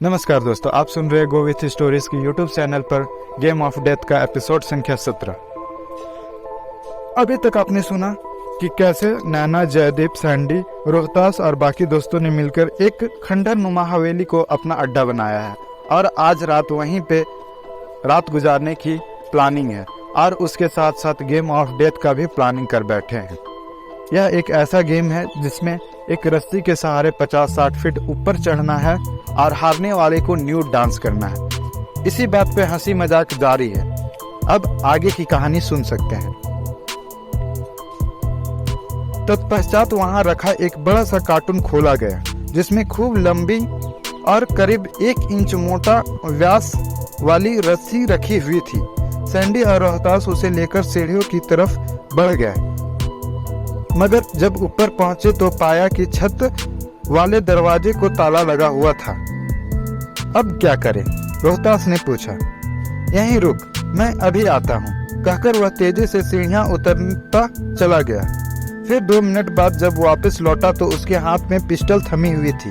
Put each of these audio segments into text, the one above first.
नमस्कार दोस्तों, आप सुन रहे गो विथ स्टोरीज की यूट्यूब चैनल पर गेम ऑफ डेथ का एपिसोड संख्या 17। अभी तक आपने सुना कि कैसे नैना, जयदीप, सैंडी, रोहतास और बाकी दोस्तों ने मिलकर एक खंडहर नुमा हवेली को अपना अड्डा बनाया है और आज रात वहीं पे रात गुजारने की प्लानिंग है और उसके साथ साथ गेम ऑफ डेथ का भी प्लानिंग कर बैठे हैं। यह एक ऐसा गेम है जिसमें एक रस्सी के सहारे 50-60 फीट ऊपर चढ़ना है और हारने वाले को न्यूड डांस करना है। इसी बात पे हंसी मजाक जारी है। अब आगे की कहानी सुन सकते हैं। तत्पश्चात वहां रखा एक बड़ा सा कार्टून खोला गया जिसमें खूब लंबी और करीब 1 इंच मोटा व्यास वाली रस्सी रखी हुई थी। सैंडी और रोहतास उसे लेकर सीढ़ियों की तरफ बढ़ गए, मगर जब ऊपर पहुंचे तो पाया कि छत वाले दरवाजे को ताला लगा हुआ था। अब क्या करें? रोहतास ने पूछा। यहीं रुक, मैं अभी आता हूँ, कहकर वह तेजी से सीढ़ियां उतरता चला गया। फिर 2 मिनट बाद जब वापस लौटा तो उसके हाथ में पिस्टल थमी हुई थी।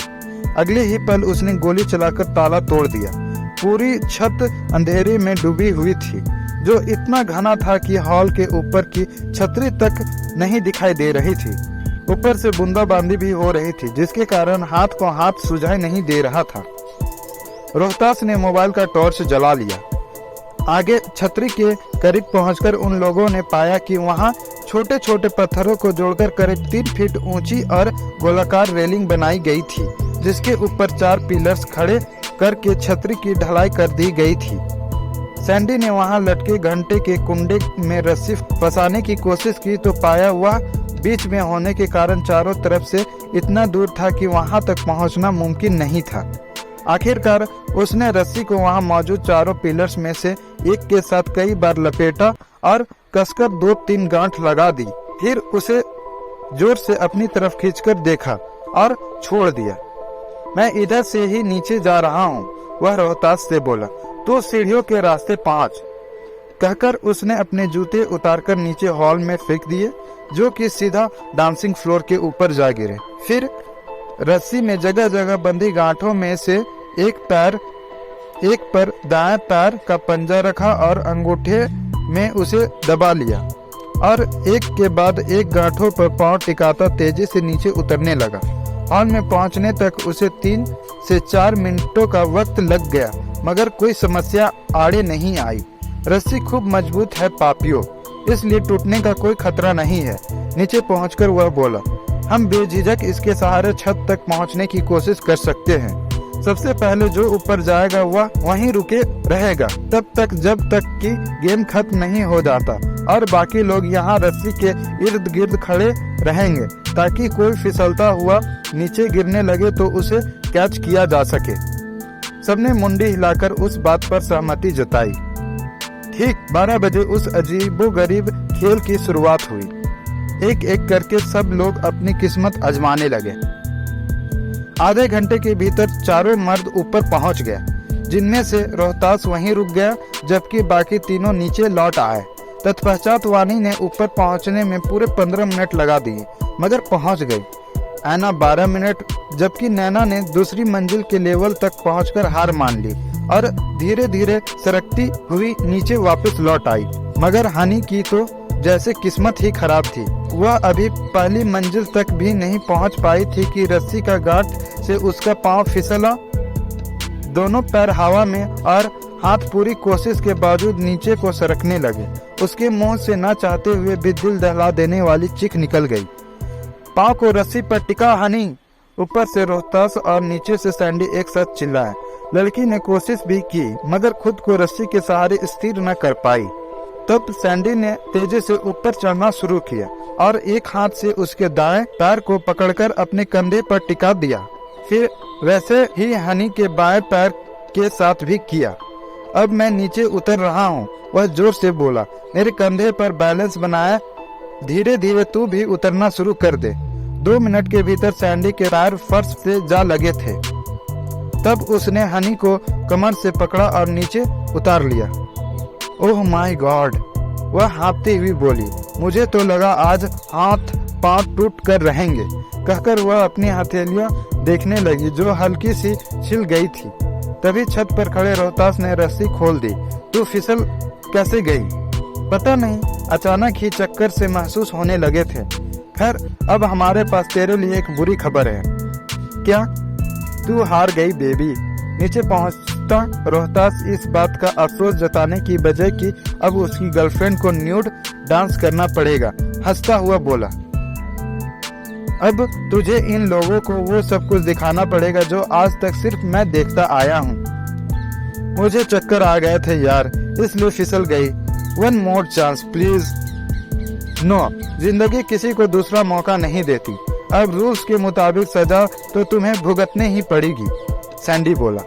अगले ही पल उसने गोली चलाकर ताला तोड़ दिया। पूरी छत अंधेरे में डूबी हुई थी, जो इतना घना था कि हॉल के ऊपर की छतरी तक नहीं दिखाई दे रही थी। ऊपर से बूंदाबांदी भी हो रही थी, जिसके कारण हाथ को हाथ सुझाई नहीं दे रहा था। रोहतास ने मोबाइल का टॉर्च जला लिया। आगे छतरी के करीब पहुंचकर उन लोगों ने पाया कि वहां छोटे छोटे पत्थरों को जोड़कर करीब 3 फीट ऊंची और गोलाकार रेलिंग बनाई गई थी, जिसके ऊपर 4 पिलर्स खड़े करके छतरी की ढलाई कर दी गई थी। सैंडी ने वहां लटके घंटे के कुंडे में रस्सी फंसाने की कोशिश की तो पाया वह बीच में होने के कारण चारों तरफ से इतना दूर था कि वहां तक पहुंचना मुमकिन नहीं था। आखिरकार उसने रस्सी को वहां मौजूद चारों पिलर्स में से एक के साथ कई बार लपेटा और कसकर 2-3 गांठ लगा दी। फिर उसे जोर से अपनी तरफ खींचकर देखा और छोड़ दिया। मैं इधर से ही नीचे जा रहा हूँ, वह रोहतास से बोला। तो सीढ़ियों के रास्ते 5, कहकर उसने अपने जूते उतारकर नीचे हॉल में फेंक दिए, जो कि सीधा डांसिंग फ्लोर के ऊपर जा गिरे। फिर रस्सी में जगह जगह बंधी गांठों में से एक पर दाएं पैर का पंजा रखा और अंगूठे में उसे दबा लिया और एक के बाद एक गांठों पर पांव टिकाता तेजी से नीचे उतरने लगा। हॉल में पहुंचने तक उसे 3 से 4 मिनटों का वक्त लग गया, मगर कोई समस्या आड़े नहीं आई। रस्सी खूब मजबूत है पापियों, इसलिए टूटने का कोई खतरा नहीं है। नीचे पहुंचकर वह बोला, हम बेझिझक इसके सहारे छत तक पहुंचने की कोशिश कर सकते हैं। सबसे पहले जो ऊपर जाएगा वह वहीं रुके रहेगा तब तक जब तक कि गेम खत्म नहीं हो जाता, और बाकी लोग यहाँ रस्सी के इर्द गिर्द खड़े रहेंगे ताकि कोई फिसलता हुआ नीचे गिरने लगे तो उसे कैच किया जा सके। सबने मुंडी हिलाकर उस बात पर सहमति जताई। ठीक 12 बजे उस अजीबोगरीब खेल की शुरुआत हुई। एक एक करके सब लोग अपनी किस्मत आजमाने लगे। आधे घंटे के भीतर चारों मर्द ऊपर पहुंच गए, जिनमें से रोहतास वहीं रुक गया जबकि बाकी तीनों नीचे लौट आए। तत्पश्चात वानी ने ऊपर पहुंचने में पूरे 15 मिनट लगा दिए, मगर पहुंच गई। ऐना 12 मिनट, जबकि नैना ने दूसरी मंजिल के लेवल तक पहुंचकर हार मान ली और धीरे धीरे सरकती हुई नीचे वापस लौट आई। मगर हनी की तो जैसे किस्मत ही खराब थी। वह अभी पहली मंजिल तक भी नहीं पहुंच पाई थी कि रस्सी का गांठ से उसका पांव फिसला। दोनों पैर हवा में और हाथ पूरी कोशिश के बावजूद नीचे को सरकने लगे। उसके मुंह से ना चाहते हुए भी दिल दहला देने वाली चीख निकल गई। पांव को रस्सी पर टिका हनी, ऊपर से रोहतास और नीचे से सैंडी एक साथ चिल्लाए। लड़की ने कोशिश भी की, मगर खुद को रस्सी के सहारे स्थिर न कर पाई। तब सैंडी ने तेजी से ऊपर चढ़ना शुरू किया और एक हाथ से उसके दाएं पैर को पकड़कर अपने कंधे पर टिका दिया। फिर वैसे ही हनी के बाएं पैर के साथ भी किया। अब मैं नीचे उतर रहा हूँ, वह जोर से बोला। मेरे कंधे पर बैलेंस बनाया, धीरे धीरे तू भी उतरना शुरू कर दे। 2 मिनट के भीतर सैंडी के पैर फर्श से जा लगे थे। तब उसने हनी को कमर से पकड़ा और नीचे उतार लिया। ओह माय गॉड, वह हाँफती हुई बोली। मुझे तो लगा आज हाथ पांव टूट कर रहेंगे, कहकर वह अपनी हथेलियां देखने लगी जो हल्की सी छिल गई थी। तभी छत पर खड़े रोहतास ने रस्सी खोल दी। तू फिसल कैसे गई? पता नहीं, अचानक ही चक्कर से महसूस होने लगे थे। खैर, अब हमारे पास तेरे लिए एक बुरी खबर है। क्या? तू हार गई बेबी। नीचे पहुंचता रोहतास इस बात का अफसोस जताने की बजाय कि अब उसकी गर्लफ्रेंड को न्यूड डांस करना पड़ेगा, हंसता हुआ बोला, अब तुझे इन लोगों को वो सब कुछ दिखाना पड़ेगा जो आज तक सिर्फ मैं देखता आया हूँ। मुझे चक्कर आ गए थे यार, इसलिए फिसल गई। One more chance please. No, जिंदगी किसी को दूसरा मौका नहीं देती। अब रूल्स के मुताबिक सजा तो तुम्हें भुगतने ही पड़ेगी, सैंडी बोला।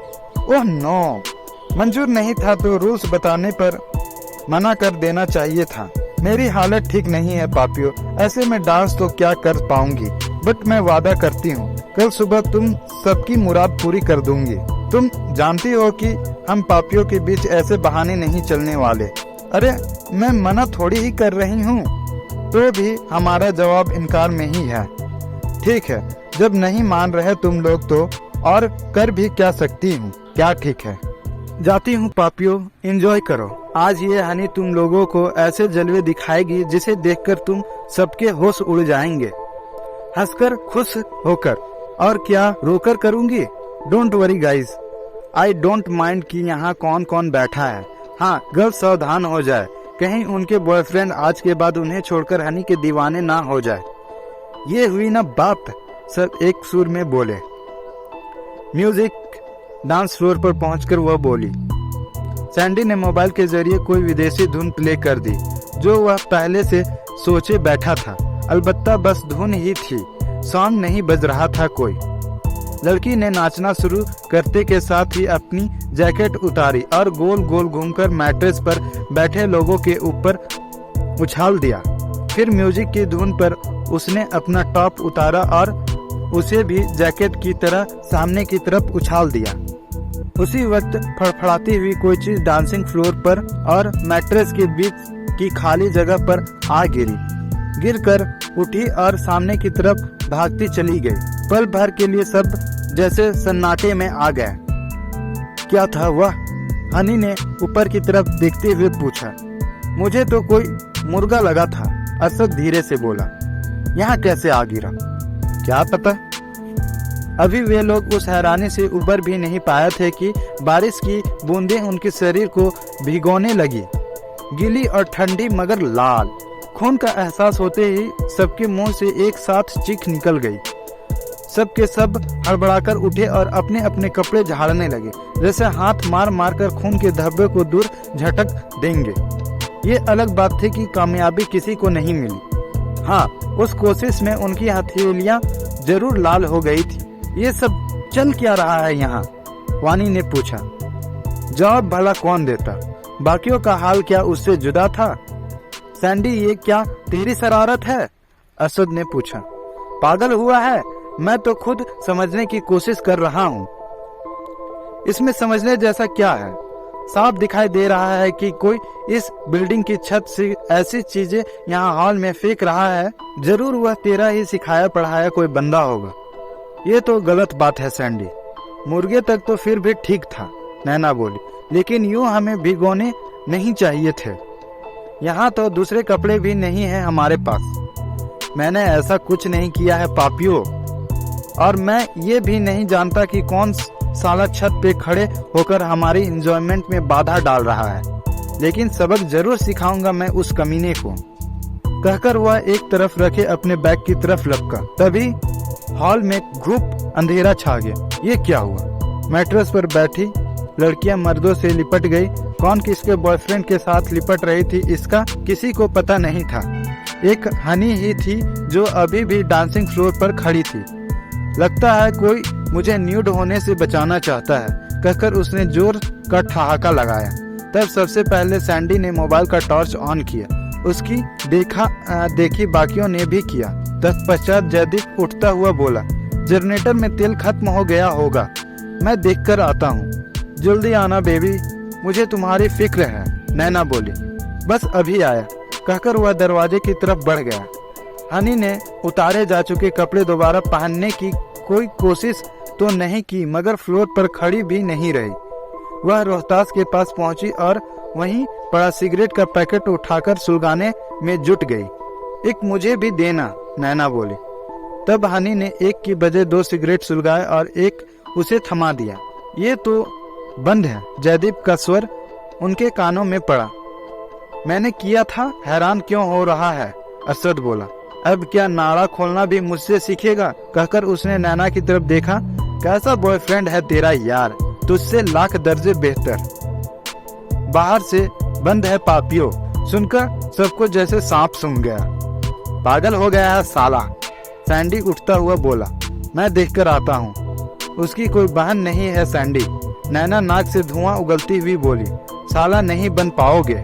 ओह नो, मंजूर नहीं था तो रूल्स बताने पर मना कर देना चाहिए था। मेरी हालत ठीक नहीं है पापियो, ऐसे में डांस तो क्या कर पाऊंगी, बट मैं वादा करती हूँ कल सुबह तुम सबकी मुराद पूरी कर दूंगी। तुम जानती हो कि हम पापियों के बीच ऐसे बहाने नहीं चलने वाले। अरे मैं मना थोड़ी ही कर रही हूँ, तो भी हमारा जवाब इनकार में ही है। ठीक है, जब नहीं मान रहे तुम लोग तो और कर भी क्या सकती हूँ। क्या ठीक है, जाती हूँ पापियो, एंजॉय करो। आज ये हनी तुम लोगों को ऐसे जलवे दिखाएगी जिसे देखकर तुम सबके होश उड़ जाएंगे, हंसकर खुश होकर। और क्या रोकर करूंगी? Don't worry guys, I don't mind कि यहाँ कौन कौन बैठा है। हाँ, गर्ल्स सावधान हो जाए, कहीं उनके बॉयफ्रेंड आज के बाद उन्हें छोड़कर हनी के दीवाने ना हो जाए। ये हुई ना बात, सब एक सुर में बोले। म्यूजिक डांस फ्लोर पर पहुंचकर वह बोली। सैंडी ने मोबाइल के जरिए कोई विदेशी धुन प्ले कर दी जो वह पहले से सोचे बैठा था। अलबत्ता बस धुन ही थी, सॉन्ग नहीं बज रहा था कोई। लड़की ने नाचना शुरू करते के साथ ही अपनी जैकेट उतारी और गोल गोल घूमकर मैट्रेस पर बैठे लोगों के ऊपर उछाल दिया। फिर म्यूजिक की धुन पर उसने अपना टॉप उतारा और उसे भी जैकेट की तरह सामने की तरफ उछाल दिया। उसी वक्त फड़फड़ाती हुई कोई चीज डांसिंग फ्लोर पर और मैट्रेस के बीच की खाली जगह पर आ गिरकर उठी और सामने की तरफ भागती चली गई। पल भर के लिए सब जैसे सन्नाटे में आ गए। क्या था वह? हनी ने ऊपर की तरफ देखते हुए पूछा। मुझे तो कोई मुर्गा लगा था, असद धीरे से बोला। यहाँ कैसे आ गिरा? क्या पता। अभी वे लोग उस हैरानी से उबर भी नहीं पाए थे कि बारिश की बूंदें उनके शरीर को भिगोने लगी, गीली और ठंडी मगर लाल। खून का एहसास होते ही सबके मुंह से एक साथ चीख निकल गई। सबके सब हड़बड़ाकर उठे और अपने अपने कपड़े झाड़ने लगे, जैसे हाथ मार मार कर खून के धब्बे को दूर झटक देंगे। ये अलग बात थी कि कामयाबी किसी को नहीं मिली। हाँ, उस कोशिश में उनकी हथेलियां जरूर लाल हो गई थी। ये सब चल क्या रहा है यहाँ? वानी ने पूछा। जवाब भला कौन देता? बाकियों का हाल क्या उससे जुदा था? सैंडी, ये क्या तेरी शरारत है? असद ने पूछा। पागल हुआ है? मैं तो खुद समझने की कोशिश कर रहा हूँ। इसमें समझने जैसा क्या है? साफ दिखाई दे रहा है कि कोई इस बिल्डिंग की छत से ऐसी चीजें यहाँ हॉल में फेंक रहा है। जरूर वह तेरा ही सिखाया पढ़ाया कोई बंदा होगा। ये तो गलत बात है सैंडी। मुर्गे तक तो फिर भी ठीक था, नैना बोली, लेकिन यूं हमें भिगोने नहीं चाहिए थे। यहाँ तो दूसरे कपड़े भी नहीं है हमारे पास। मैंने ऐसा कुछ नहीं किया है पापियो, और मैं ये भी नहीं जानता कि कौन साला छत पे खड़े होकर हमारी एंजॉयमेंट में बाधा डाल रहा है। लेकिन सबक जरूर सिखाऊंगा मैं उस कमीने को। कहकर वह एक तरफ रखे अपने बैग की तरफ लपका। तभी हॉल में घुप अंधेरा छा गया। ये क्या हुआ? मैट्रेस पर बैठी लड़कियां मर्दों से लिपट गई। कौन किसके बॉयफ्रेंड के साथ लिपट रही थी इसका किसी को पता नहीं था। एक हनी ही थी जो अभी भी डांसिंग फ्लोर पर खड़ी थी। लगता है कोई मुझे न्यूड होने से बचाना चाहता है, कहकर उसने जोर का ठहाका लगाया। तब सबसे पहले सैंडी ने मोबाइल का टॉर्च ऑन किया। उसकी देखी बाकियों ने भी किया। तत्पश्चात जयदीप उठता हुआ बोला, जनरेटर में तेल खत्म हो गया होगा, मैं देखकर आता हूँ। जल्दी आना बेबी, मुझे तुम्हारी फिक्र है, नैना बोली। बस अभी आया, कहकर वह दरवाजे की तरफ बढ़ गया। हनी ने उतारे जा चुके कपड़े दोबारा पहनने की कोई कोशिश तो नहीं की मगर फ्लोर पर खड़ी भी नहीं रही। वह रोहतास के पास पहुंची और वहीं पड़ा सिगरेट का पैकेट उठाकर सुलगाने में जुट गई। एक मुझे भी देना, नैना बोली। तब हनी ने एक की बजाय 2 सिगरेट सुलगाए और एक उसे थमा दिया। ये तो बंद है, जयदीप का स्वर उनके कानों में पड़ा। मैंने किया था, हैरान क्यों हो रहा है? अरशद बोला। अब क्या नाड़ा खोलना भी मुझसे सीखेगा? कहकर उसने नैना की तरफ देखा। कैसा बॉयफ्रेंड है तेरा यार, तुझसे लाख दर्जे बेहतर। बाहर से बंद है पापियो। सुनकर सबको जैसे सांप सूंघ गया। पागल हो गया है साला, सैंडी उठता हुआ बोला। मैं देखकर आता हूँ। उसकी कोई बहन नहीं है सैंडी, नैना नाक से धुआं उगलती हुई बोली। साला नहीं बन पाओगे,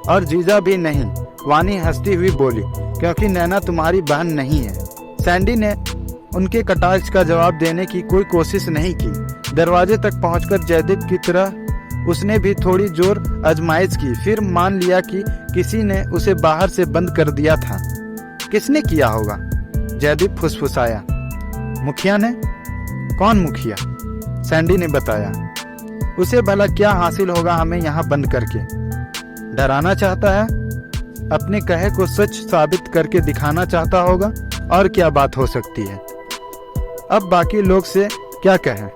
और जीजा भी नहीं, वानी हंसती हुई बोली, क्योंकि नैना तुम्हारी बहन नहीं है। सैंडी ने उनके कटाक्ष का जवाब देने की कोई कोशिश नहीं की। दरवाजे तक पहुंचकर जयदीप की तरह उसने भी थोड़ी जोर आजमाइश की, फिर मान लिया कि किसी ने उसे बाहर से बंद कर दिया था। किसने किया होगा? जयदीप फुसफुसाया। मुखिया ने। कौन मुखिया? सैंडी ने बताया। उसे भला क्या हासिल होगा हमें यहाँ बंद करके? डराना चाहता है, अपने कहे को सच साबित करके दिखाना चाहता होगा। और क्या बात हो सकती है? अब बाकी लोग से क्या कहें,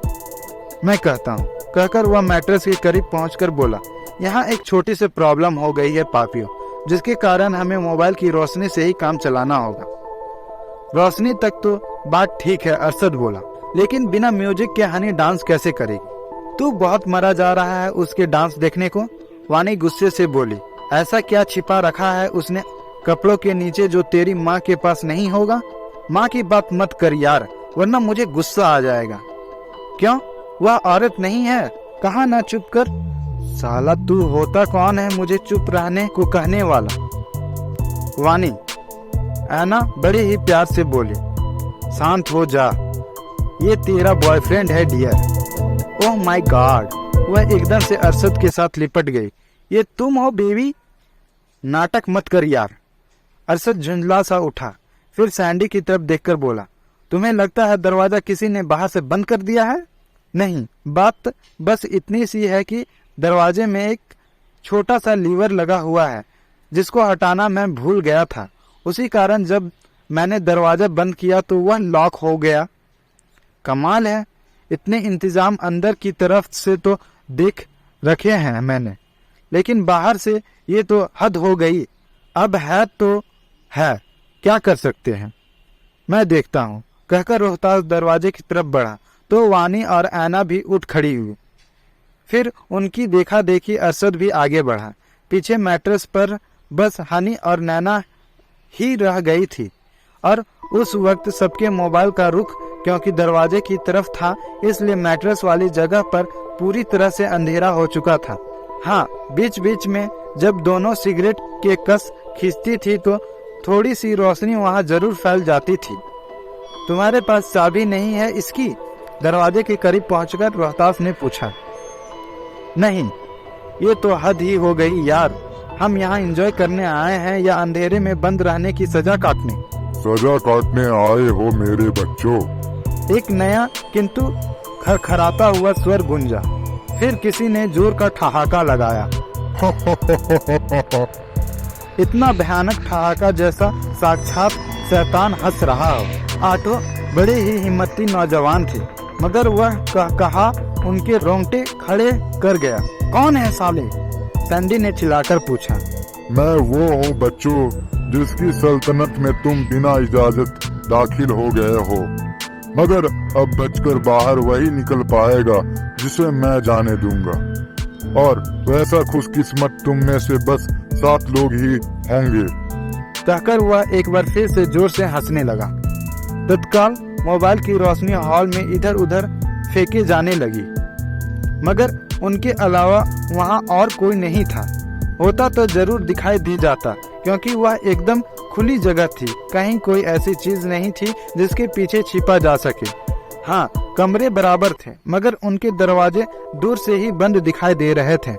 मैं कहता हूँ, कहकर वह मैट्रेस के करीब पहुंचकर बोला। यहाँ एक छोटी सी प्रॉब्लम हो गई है पापियो, जिसके कारण हमें मोबाइल की रोशनी से ही काम चलाना होगा। रोशनी तक तो बात ठीक है, अरशद बोला, लेकिन बिना म्यूजिक के हनी डांस कैसे करेगी? तू बहुत मरा जा रहा है उसके डांस देखने को, वानी गुस्से से बोली। ऐसा क्या छिपा रखा है उसने कपड़ों के नीचे जो तेरी माँ के पास नहीं होगा? माँ की बात मत कर यार, वरना मुझे गुस्सा आ जाएगा। क्यों, वह औरत नहीं है? कहा ना चुप कर। साला तू होता कौन है मुझे चुप रहने को कहने वाला? वानी ऐना बड़े ही प्यार से बोली। शांत हो जा, ये तेरा बॉयफ्रेंड है डियर। ओह माय गॉड, वह एकदम से अरशद के साथ लिपट गई। ये तुम हो बेबी? नाटक मत कर यार। अरशद झुंझला सा उठा, फिर सैंडी की तरफ देखकर बोला। तुम्हें लगता है दरवाजा किसी ने बाहर से बंद कर दिया है? नहीं, बात बस इतनी सी है कि दरवाजे में एक छोटा सा लीवर लगा हुआ है, जिसको हटाना मैं भूल गया था। उसी कारण जब मैंने दरवाजा बंद किया तो वह लॉक हो गया। कमाल है, इतने इंतजाम अंदर की तरफ से तो देख रखे हैं मैंने, लेकिन बाहर से ये तो हद हो गई। अब है तो है, क्या कर सकते हैं? मैं देखता हूँ, कहकर रोहतास दरवाजे की तरफ बढ़ा तो वानी और ऐना भी उठ खड़ी हुई। फिर उनकी देखा देखी अरशद भी आगे बढ़ा। पीछे मैट्रेस पर बस हनी और नैना ही रह गई थी, और उस वक्त सबके मोबाइल का रुख क्योंकि दरवाजे की तरफ था, इसलिए मैट्रेस वाली जगह पर पूरी तरह से अंधेरा हो चुका था। हाँ, बीच बीच में जब दोनों सिगरेट के कस खींचती थी तो थोड़ी सी रोशनी वहां जरूर फैल जाती थी। तुम्हारे पास चाबी नहीं है इसकी? दरवाजे के करीब पहुंचकर रोहतास ने पूछा। नहीं, ये तो हद ही हो गई यार। हम यहाँ एंजॉय करने आए हैं या अंधेरे में बंद रहने की सजा काटने? सजा काटने आए हो मेरे बच्चों। एक नया किंतु खरखराता हुआ स्वर गूंजा। फिर किसी ने जोर का ठहाका लगाया। इतना भयानक ठहाका जैसा साक्षात शैतान हंस रहा हो। आठों बड़े ही हिम्मती नौजवान थे, मगर वह कहा उनके रोंगटे खड़े कर गया। कौन है साले? सैंडी ने चिल्लाकर पूछा। मैं वो हूँ बच्चों, जिसकी सल्तनत में तुम बिना इजाजत दाखिल हो गए हो, मगर अब बचकर बाहर वही निकल पाएगा जिसे मैं जाने दूंगा, और वैसा खुशकिस्मत तुम में से बस 7 लोग ही होंगे। कहकर वह एक बार फिर से जोर से हंसने लगा। तत्काल मोबाइल की रोशनी हॉल में इधर उधर फेंके जाने लगी, मगर उनके अलावा वहां और कोई नहीं था। होता तो जरूर दिखाई दी जाता, क्योंकि वह एकदम खुली जगह थी। कहीं कोई ऐसी चीज नहीं थी जिसके पीछे छिपा जा सके। हाँ, कमरे बराबर थे, मगर उनके दरवाजे दूर से ही बंद दिखाई दे रहे थे।